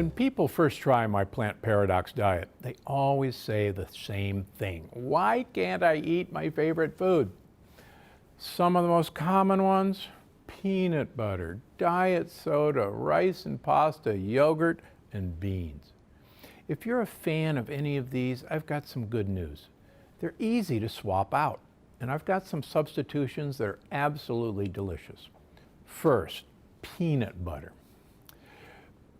When people first try my plant paradox diet, they always say the same thing. Why can't I eat my favorite food? Some of the most common ones: peanut butter, diet soda, rice and pasta, yogurt, and beans. If you're a fan of any of these, I've got some good news. They're easy to swap out, and I've got some substitutions that are absolutely delicious. First, peanut butter.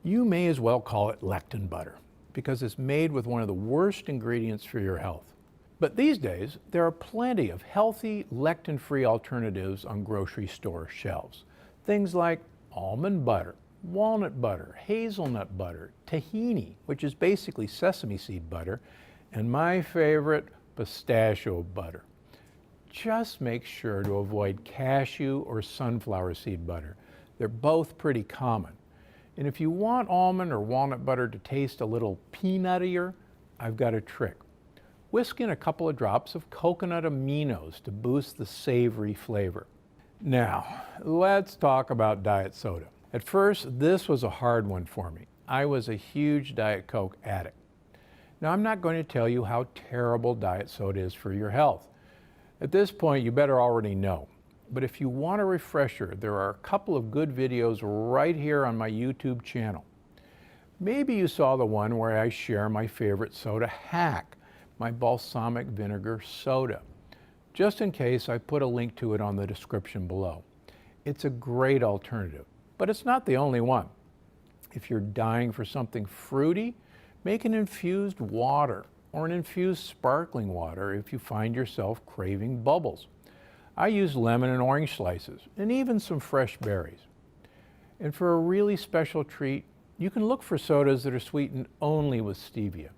You may as well call it lectin butter because it's made with one of the worst ingredients for your health. But these days, there are plenty of healthy, lectin-free alternatives on grocery store shelves. Things like almond butter, walnut butter, hazelnut butter, tahini, which is basically sesame seed butter, and my favorite, pistachio butter. Just make sure to avoid cashew or sunflower seed butter. They're both pretty common. And if you want almond or walnut butter to taste a little peanuttier, I've got a trick. Whisk in a couple of drops of coconut aminos to boost the savory flavor. Now, let's talk about diet soda. At first, this was a hard one for me. I was a huge Diet Coke addict. Now, I'm not going to tell you how terrible diet soda is for your health. At this point, you better already know. But if you want a refresher, there are a couple of good videos right here on my YouTube channel. Maybe you saw the one where I share my favorite soda hack, my balsamic vinegar soda. Just in case, I put a link to it on the description below. It's a great alternative, but it's not the only one. If you're dying for something fruity, make an infused water or an infused sparkling water if you find yourself craving bubbles. I use lemon and orange slices, and even some fresh berries. And for a really special treat, you can look for sodas that are sweetened only with stevia.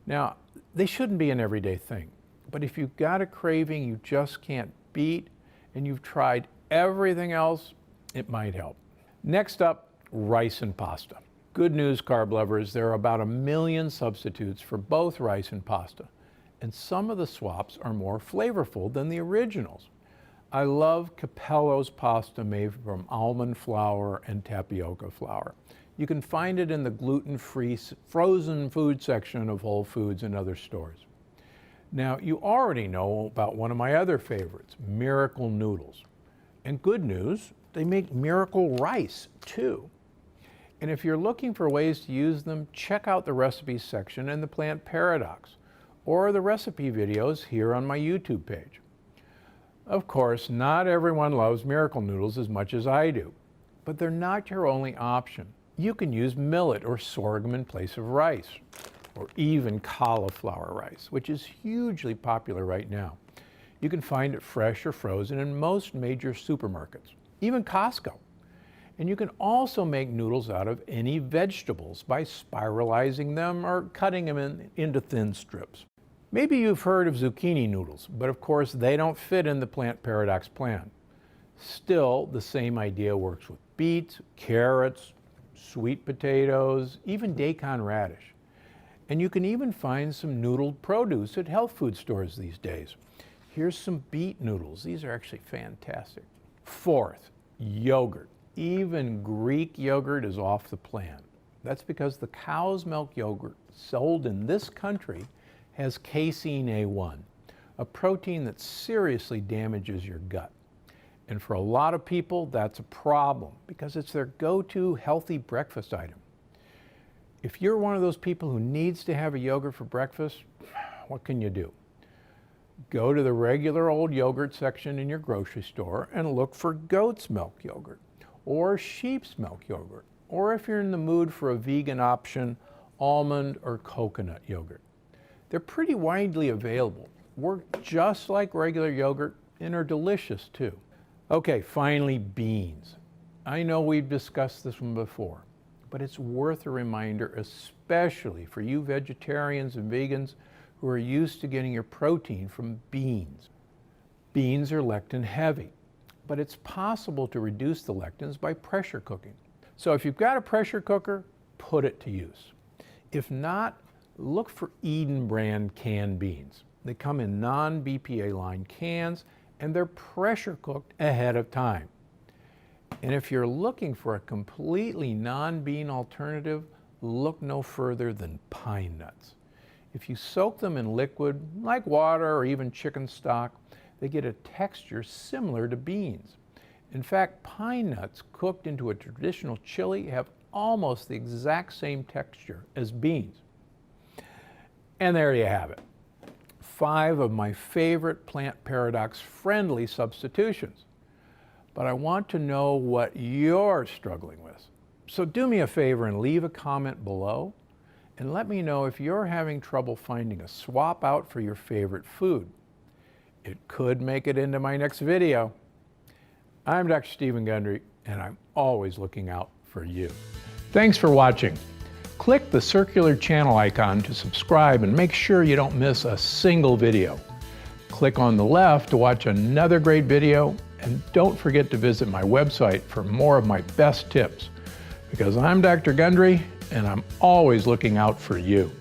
Now, they shouldn't be an everyday thing, but if you've got a craving you just can't beat, and you've tried everything else, it might help. Next up, rice and pasta. Good news, carb lovers, there are about 1 million substitutes for both rice and pasta, and some of the swaps are more flavorful than the originals. I love Capello's pasta made from almond flour and tapioca flour. You can find it in the gluten-free frozen food section of Whole Foods and other stores. Now, you already know about one of my other favorites, Miracle Noodles. And good news, they make Miracle Rice too. And if you're looking for ways to use them, check out the recipes section in the Plant Paradox, or the recipe videos here on my YouTube page. Of course, not everyone loves Miracle Noodles as much as I do, but they're not your only option. You can use millet or sorghum in place of rice, or even cauliflower rice, which is hugely popular right now. You can find it fresh or frozen in most major supermarkets, even Costco. And you can also make noodles out of any vegetables by spiralizing them or cutting them into thin strips. Maybe you've heard of zucchini noodles, but of course they don't fit in the Plant Paradox plan. Still, the same idea works with beets, carrots, sweet potatoes, even daikon radish. And you can even find some noodled produce at health food stores these days. Here's some beet noodles. These are actually fantastic. Fourth, yogurt. Even Greek yogurt is off the plan. That's because the cow's milk yogurt sold in this country has casein A1, a protein that seriously damages your gut. And for a lot of people, that's a problem because it's their go-to healthy breakfast item. If you're one of those people who needs to have a yogurt for breakfast, what can you do? Go to the regular old yogurt section in your grocery store and look for goat's milk yogurt or sheep's milk yogurt, or if you're in the mood for a vegan option, almond or coconut yogurt. They're pretty widely available, work just like regular yogurt, and are delicious too. Okay, finally, beans. I know we've discussed this one before, but it's worth a reminder, especially for you vegetarians and vegans who are used to getting your protein from beans. Beans are lectin heavy, but it's possible to reduce the lectins by pressure cooking. So if you've got a pressure cooker, put it to use. If not, look for Eden brand canned beans. They come in non-BPA lined cans and they're pressure cooked ahead of time. And if you're looking for a completely non-bean alternative, look no further than pine nuts. If you soak them in liquid, like water or even chicken stock, they get a texture similar to beans. In fact, pine nuts cooked into a traditional chili have almost the exact same texture as beans. And there you have it. 5 of my favorite plant paradox friendly substitutions. But I want to know what you're struggling with. So do me a favor and leave a comment below and let me know if you're having trouble finding a swap out for your favorite food. It could make it into my next video. I'm Dr. Stephen Gundry, and I'm always looking out for you. Thanks for watching. Click the circular channel icon to subscribe and make sure you don't miss a single video. Click on the left to watch another great video, and don't forget to visit my website for more of my best tips. Because I'm Dr. Gundry, and I'm always looking out for you.